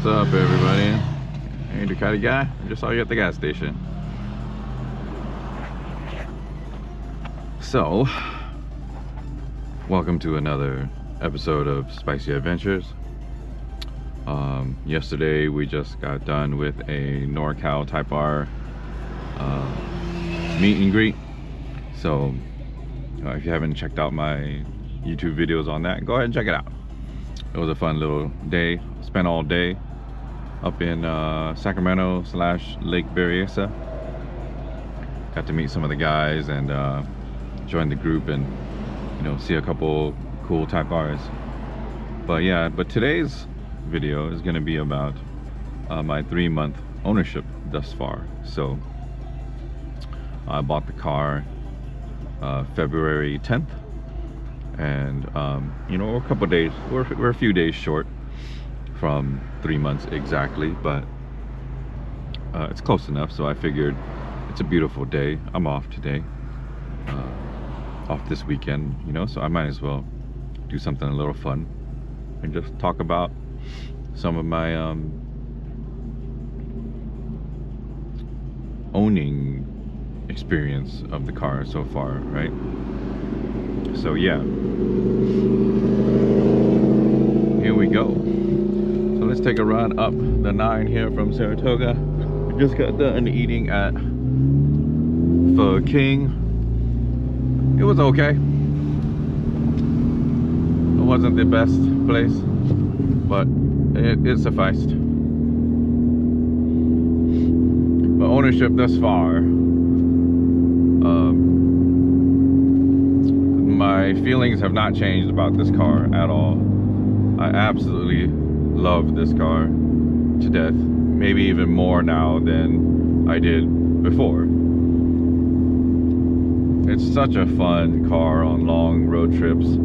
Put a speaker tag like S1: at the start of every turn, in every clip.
S1: What's up, everybody? Hey, Ducati guy. I just saw you at the gas station. So, welcome to another episode of Spicy Adventures. Yesterday we just got done with a NorCal Type R meet and greet. So, if you haven't checked out my YouTube videos on that, go ahead and check it out. It was a fun little day. Spent all day up in Sacramento / Lake Berryessa. Got to meet some of the guys and join the group and see a couple cool Type Rs. But today's video is going to be about my 3-month ownership thus far. So I bought the car February 10th, and we're a couple days, we're a few days short from 3 months exactly, but it's close enough. So I figured it's a beautiful day. I'm off today, off this weekend, so I might as well do something a little fun and just talk about some of my owning experience of the car so far, right? So yeah, here we go. So let's take a run up the 9 here from Saratoga. We just got done eating at the King. It was okay. It wasn't the best place, but it sufficed. But ownership thus far, my feelings have not changed about this car at all. I absolutely love this car to death, maybe even more now than I did before. It's such a fun car on long road trips,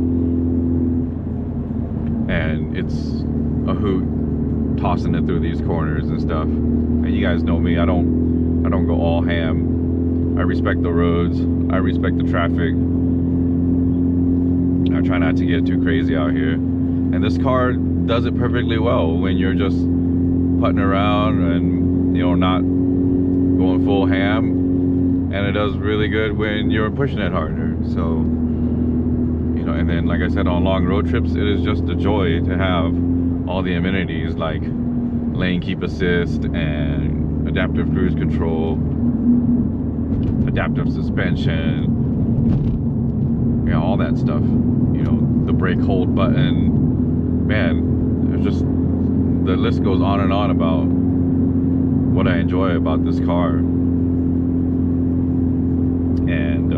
S1: and it's a hoot tossing it through these corners and stuff. And you guys know me, I don't go all ham. I respect the roads, I respect the traffic. I try not to get too crazy out here, and this car does it perfectly well when you're just putting around and not going full ham, and it does really good when you're pushing it harder. So and then, like I said, on long road trips, it is just a joy to have all the amenities like lane keep assist and adaptive cruise control, adaptive suspension, all that stuff. The brake hold button, man, it's just, the list goes on and on about what I enjoy about this car. And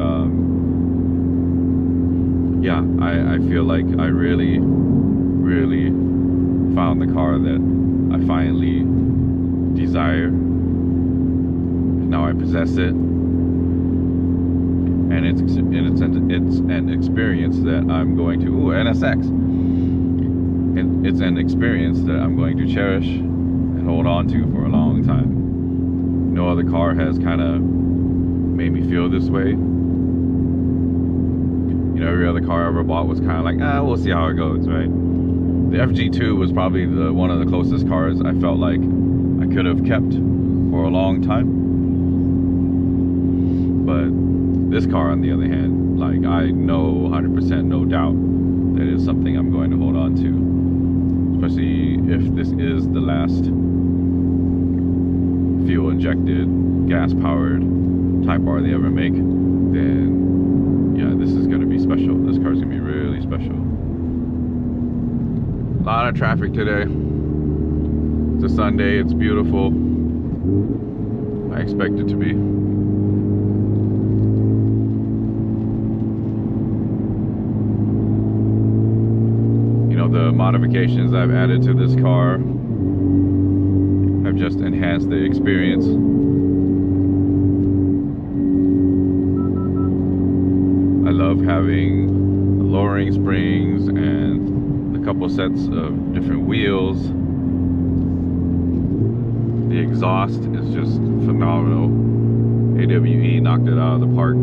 S1: yeah, I feel like I really found the car that I finally desire. Now I possess it, and it's an experience that I'm going to NSX. And it's an experience that I'm going to cherish and hold on to for a long time. No other car has kind of made me feel this way. Every other car I ever bought was kind of like, we'll see how it goes, right? The FG2 was probably one of the closest cars I felt like I could have kept for a long time. But this car, on the other hand, like, I know 100% no doubt that it's something I'm going to hold on to. Especially if this is the last fuel injected, gas powered Type R they ever make, then yeah, this is gonna be special. This car's gonna be really special. A lot of traffic today. It's a Sunday, it's beautiful. I expect it to be. The modifications I've added to this car have just enhanced the experience. I love having the lowering springs and a couple sets of different wheels. The exhaust is just phenomenal. AWE knocked it out of the park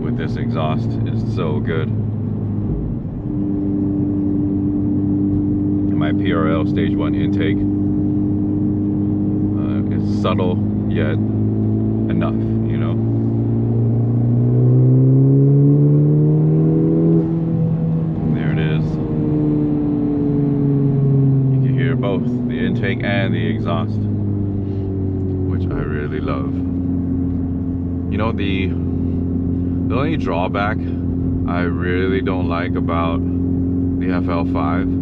S1: with this exhaust. It's so good. My my PRL stage 1 intake. It's subtle yet enough, you know. There it is. You can hear both the intake and the exhaust, which I really love. You know, the only drawback I really don't like about the FL5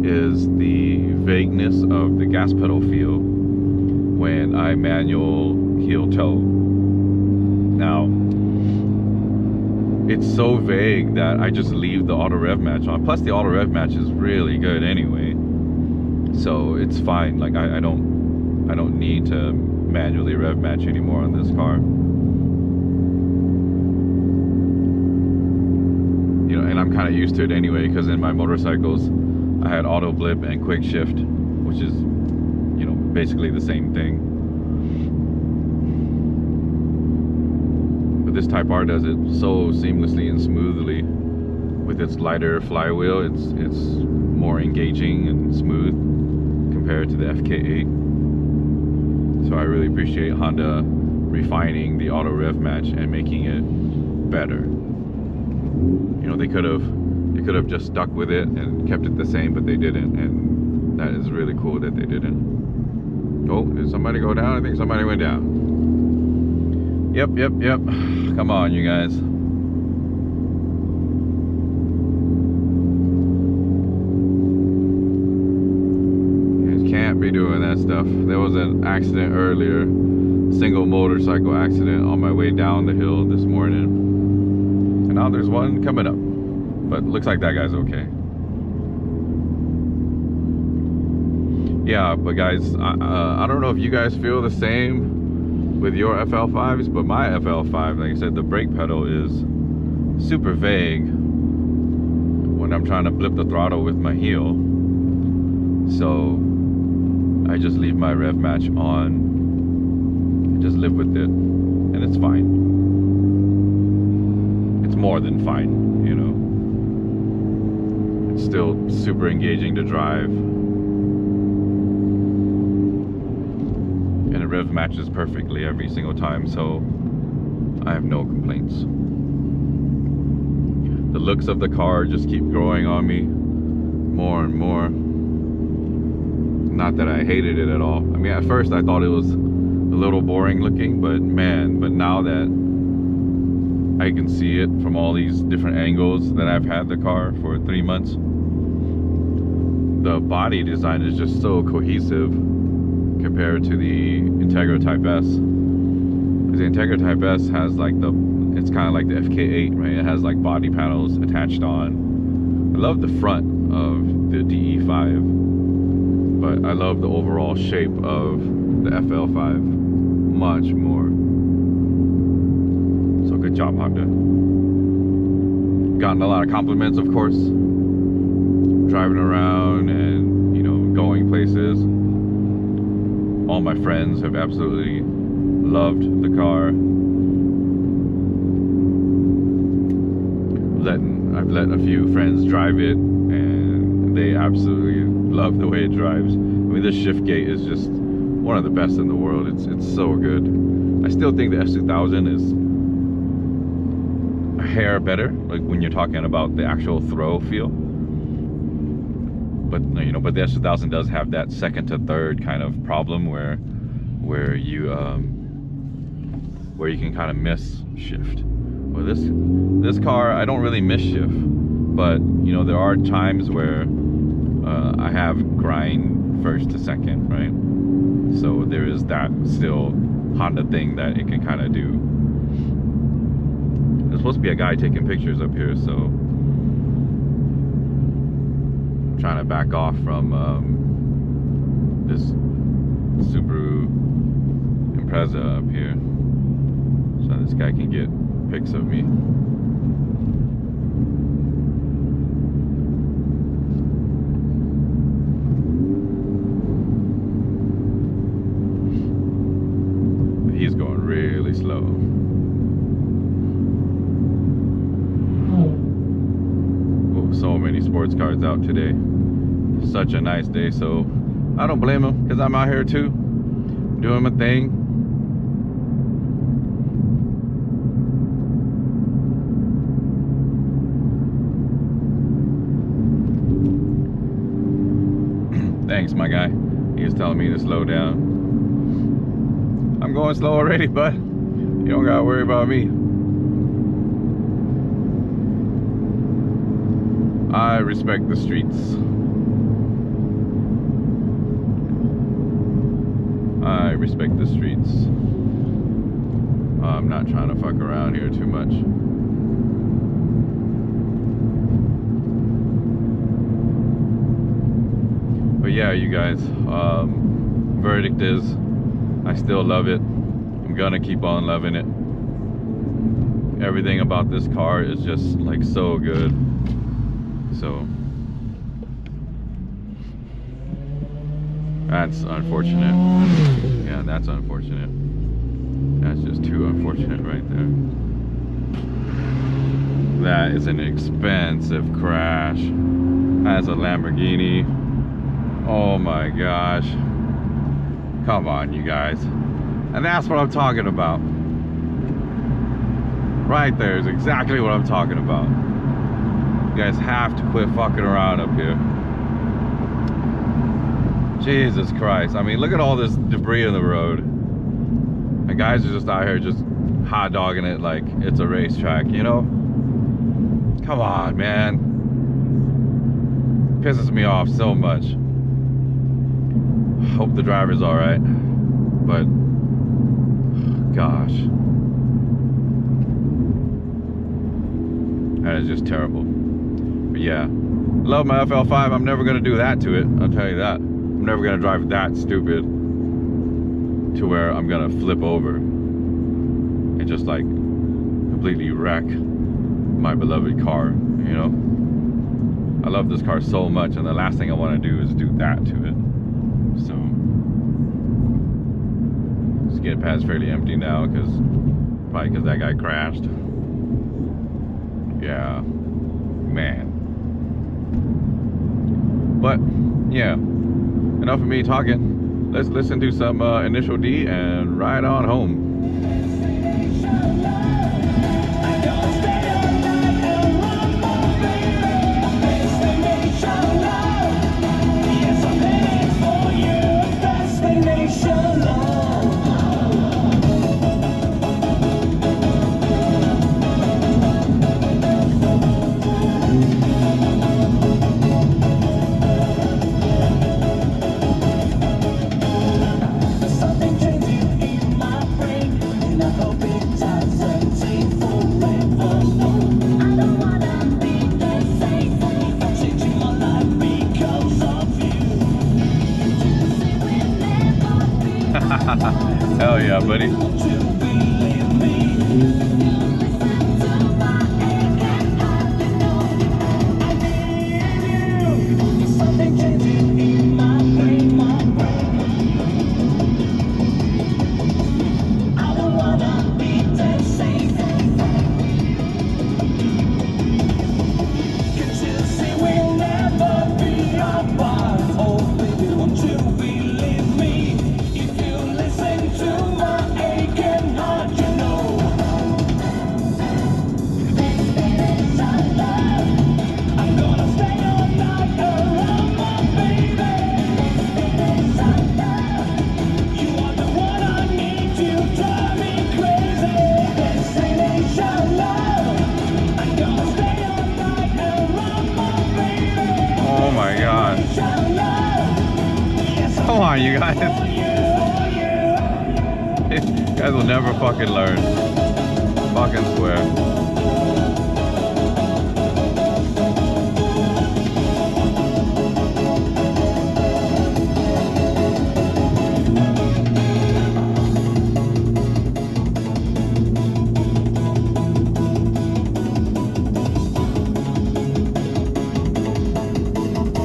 S1: is the vagueness of the gas pedal feel when I manual heel toe. Now, it's so vague that I just leave the auto rev match on. Plus the auto rev match is really good anyway, so it's fine. Like I don't need to manually rev match anymore on this car. You know, and I'm kind of used to it anyway, because in my motorcycles I had auto blip and quick shift, which is, you know, basically the same thing. But this Type R does it so seamlessly and smoothly with its lighter flywheel. It's more engaging and smooth compared to the FK8. So I really appreciate Honda refining the auto rev match and making it better. You know, they could have just stuck with it and kept it the same, but they didn't, and that is really cool that they didn't. Oh, did somebody go down? I think somebody went down. Yep. Come on, you guys. You guys can't be doing that stuff. There was an accident earlier, single motorcycle accident on my way down the hill this morning. And now there's one coming up, but looks like that guy's okay. Yeah, but guys, I don't know if you guys feel the same with your FL5s, but my FL5, like I said, the brake pedal is super vague when I'm trying to blip the throttle with my heel. So I just leave my rev match on, just live with it, and it's fine. It's more than fine, you know. It's still super engaging to drive, and it rev matches perfectly every single time, so I have no complaints. The looks of the car just keep growing on me more and more. Not that I hated it at all. I mean, at first I thought it was a little boring looking, but man, but now that I can see it from all these different angles that I've had the car for 3 months, the body design is just so cohesive compared to the Integra Type S. Because the Integra Type S has like it's kind of like the FK8, right? It has like body panels attached on. I love the front of the DE5, but I love the overall shape of the FL5 much more. So good job, Honda. Gotten a lot of compliments, of course, driving around and, you know, going places. All my friends have absolutely loved the car. I've let a few friends drive it, and they absolutely love the way it drives. I mean, this shift gate is just one of the best in the world. It's so good. I still think the S2000 is a hair better, like when you're talking about the actual throw feel. But you know, but the S2000 does have that second to third kind of problem where you can kind of miss shift. Well, this car, I don't really miss shift, but you know, there are times where I have grind first to second, right? So there is that still Honda thing that it can kind of do. There's supposed to be a guy taking pictures up here, so I'm trying to back off from this Subaru Impreza up here, so this guy can get pics of me. He's going really slow. Oh, so many sports cars out today. such a nice day. So I don't blame him, because I'm out here too, doing my thing. Thanks, my guy. He was telling me to slow down. I'm going slow already, bud. You don't gotta worry about me. I respect the streets. I respect the streets. I'm not trying to fuck around here too much. But yeah, you guys, verdict is, I still love it. I'm gonna keep on loving it. Everything about this car is just like so good. So that's unfortunate. Yeah, that's unfortunate. That's just too unfortunate right there. That is an expensive crash. That's a Lamborghini. Oh my gosh. Come on, you guys. And that's what I'm talking about. Right there is exactly what I'm talking about. You guys have to quit fucking around up here. Jesus Christ. I mean, look at all this debris in the road. And guys are just out here just hot dogging it like it's a racetrack, you know? Come on, man. Pisses me off so much. Hope the driver's alright. But, gosh. That is just terrible. But yeah, love my FL5. I'm never gonna do that to it, I'll tell you that. I'm never gonna drive that stupid to where I'm gonna flip over and just like completely wreck my beloved car, you know? I love this car so much, and the last thing I want to do is do that to it. So this get pad's fairly empty now, probably because that guy crashed. Yeah, man. But yeah, enough of me talking. Let's listen to some Initial D and ride on home. Hell yeah, buddy. Come on, you guys. You guys will never fucking learn. Fucking swear.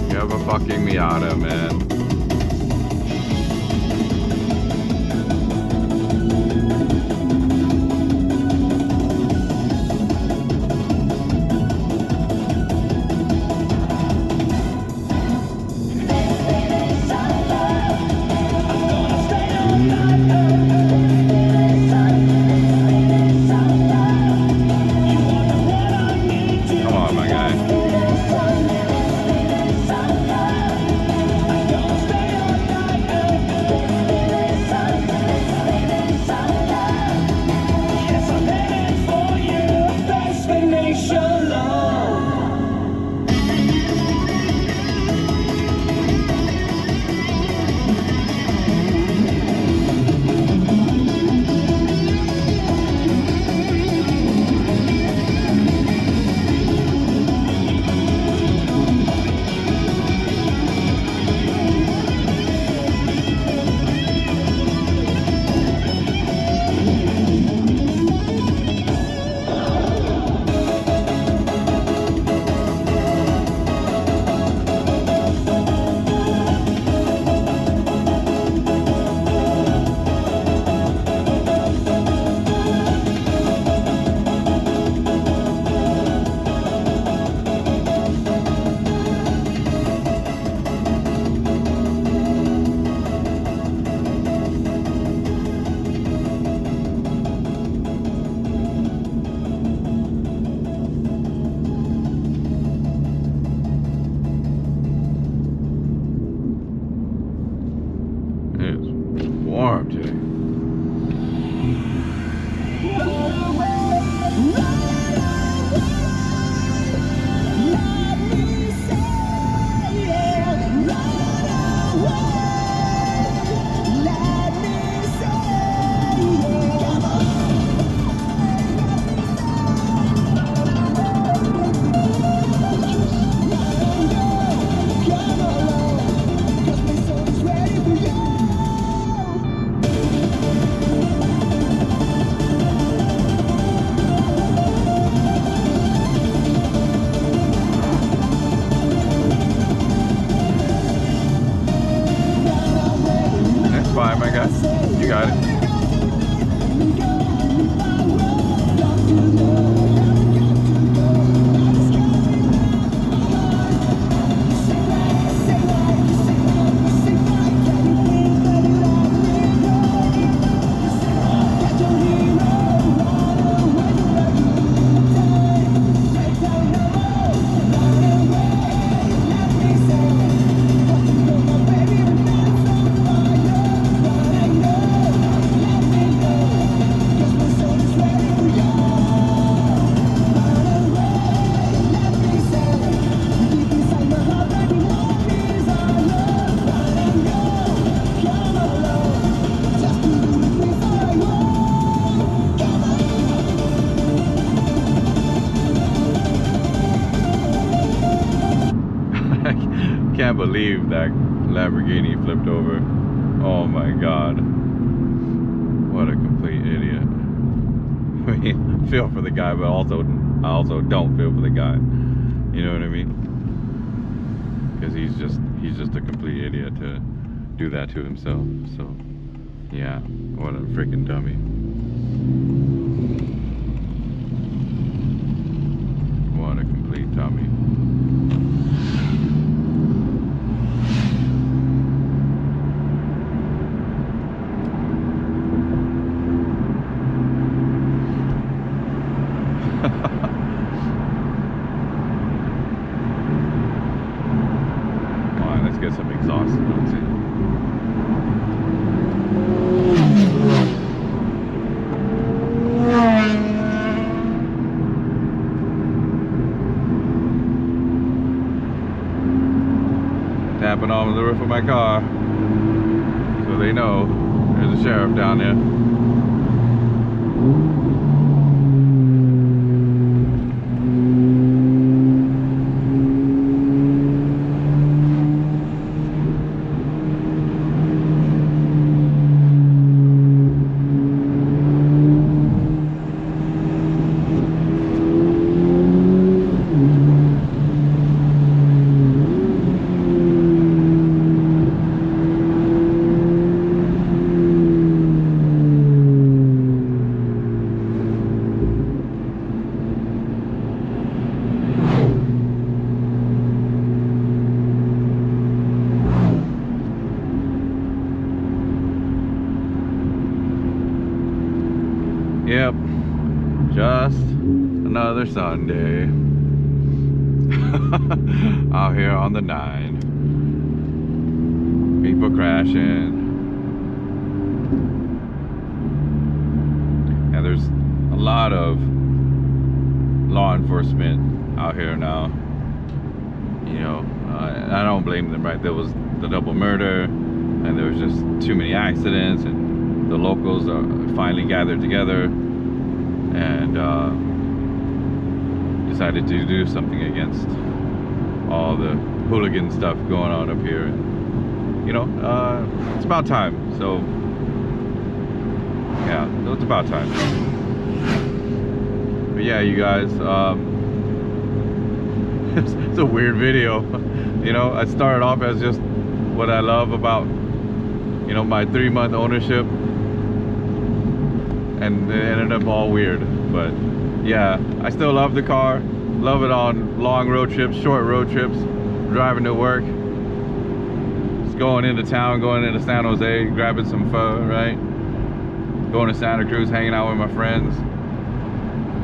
S1: You're fucking Miata, man. got it. Can't believe that Lamborghini flipped over. Oh my god. What a complete idiot. I mean, feel for the guy, but I also don't feel for the guy. You know what I mean? Because he's just a complete idiot to do that to himself. So yeah, what a freaking dummy. What a complete dummy. Get some exhaust notes in. Tapping on the roof of my car so they know there's a sheriff down there. Yep, just another Sunday out here on the 9. People crashing. And there's a lot of law enforcement out here now. You know, I don't blame them, right? There was the double murder, and there was just too many accidents, and the locals finally gathered together and decided to do something against all the hooligan stuff going on up here. And, you know, it's about time. So yeah, so it's about time. But yeah, you guys, it's a weird video. You know, I started off as just what I love about, you know, my 3-month ownership, and it ended up all weird. But yeah, I still love the car, love it on long road trips, short road trips, driving to work, just going into town, going into San Jose, grabbing some pho, right, going to Santa Cruz, hanging out with my friends,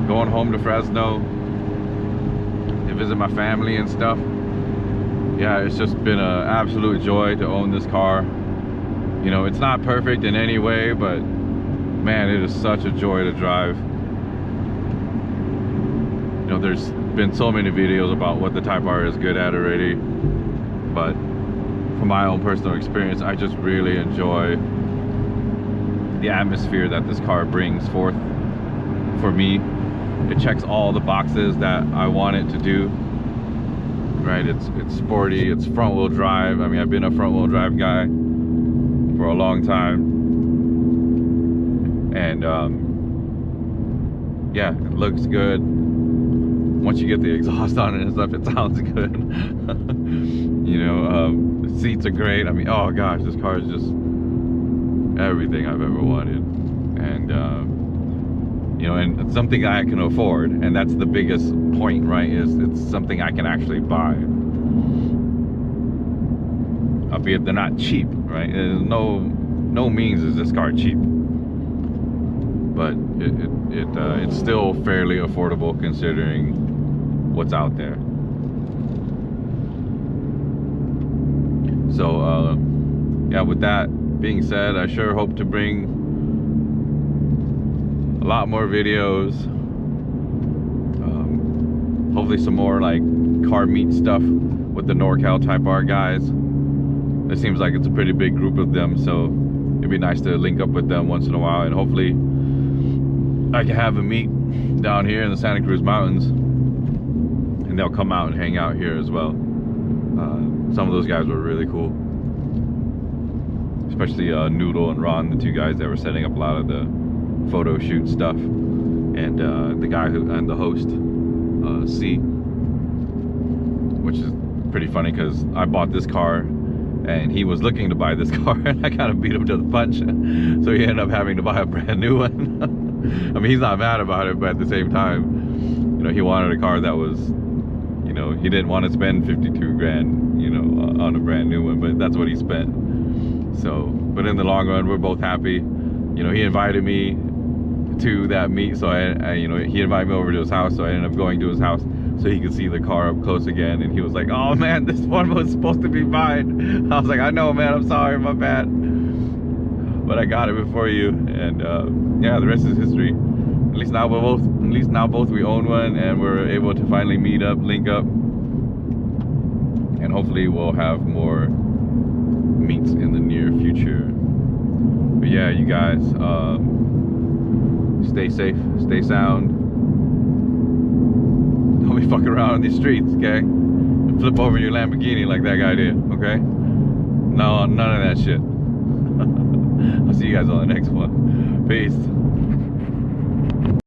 S1: going home to Fresno to visit my family and stuff. Yeah, it's just been an absolute joy to own this car. You know, it's not perfect in any way, but man, it is such a joy to drive. You know, there's been so many videos about what the Type R is good at already, but from my own personal experience, I just really enjoy the atmosphere that this car brings forth for me. It checks all the boxes that I want it to do. Right, it's sporty, it's front wheel drive. I mean, I've been a front wheel drive guy for a long time. And yeah, it looks good. Once you get the exhaust on it and stuff, it sounds good. You know, the seats are great. I mean, oh gosh, this car is just everything I've ever wanted, and you know, and it's something I can afford, and that's the biggest point, right? Is it's something I can actually buy. Albeit they're not cheap, right? There's no means is this car cheap, but it's still fairly affordable considering what's out there. So yeah, with that being said, I sure hope to bring a lot more videos, hopefully some more like car meet stuff with the NorCal Type R guys. It seems like it's a pretty big group of them, so it'd be nice to link up with them once in a while, and hopefully I can have a meet down here in the Santa Cruz Mountains, and they'll come out and hang out here as well. Some of those guys were really cool, especially Noodle and Ron, the two guys that were setting up a lot of the photo shoot stuff, and the guy and the host, C, which is pretty funny because I bought this car and he was looking to buy this car, and I kind of beat him to the punch, so he ended up having to buy a brand new one. I mean, he's not mad about it, but at the same time, you know, he wanted a car that was, you know, he didn't want to spend 52 grand, you know, on a brand new one, but that's what he spent. So, but in the long run, we're both happy. You know, he invited me to that meet, so I you know, he invited me over to his house, so I ended up going to his house so he could see the car up close again, and he was like, oh man, this one was supposed to be mine. I was like, I know, man, I'm sorry, my bad, but I got it before you. And yeah, the rest is history. At least now both we own one, and we're able to finally meet up, link up, and hopefully we'll have more meets in the near future. But yeah, you guys, stay safe, stay sound. Don't be fucking around on these streets, okay? Flip over your Lamborghini like that guy did, okay? No, none of that shit. I'll see you guys on the next one. Peace.